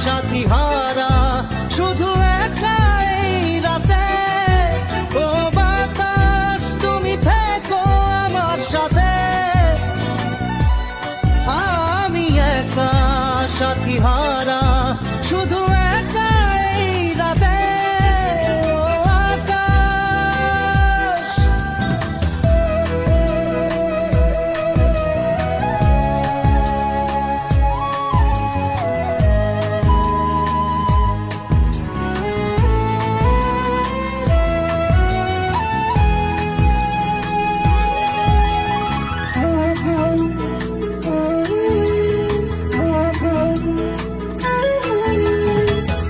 সাথী হারা শুধু একা এই রাতে। ও বাতাস তুমি থেকো আমার সাথে, আমি একা সাথী হারা শুধু একা এই রাতে। ও আকাশ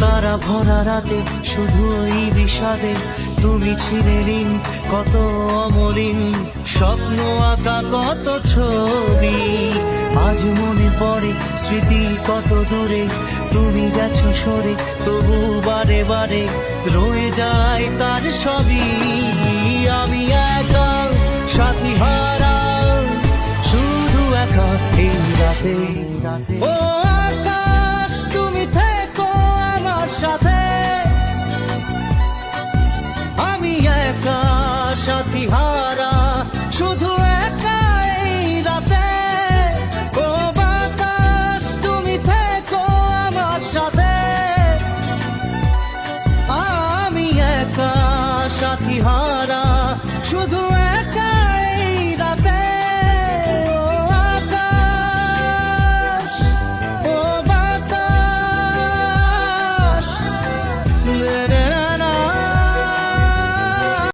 তারা ভরা রাতে শুধু ওই বিষাদে তুমি ছিলে ঋণ, কত অমলিন স্বপ্ন আঁকা কত ছবি। আজ মনে পড়ে স্মৃতি কত দূরে, তুমি গেছো সরে তবু বারে বারে রয়ে যায় তার সবই। আমি একা সাথী হারা শুধু একা এই রাতে।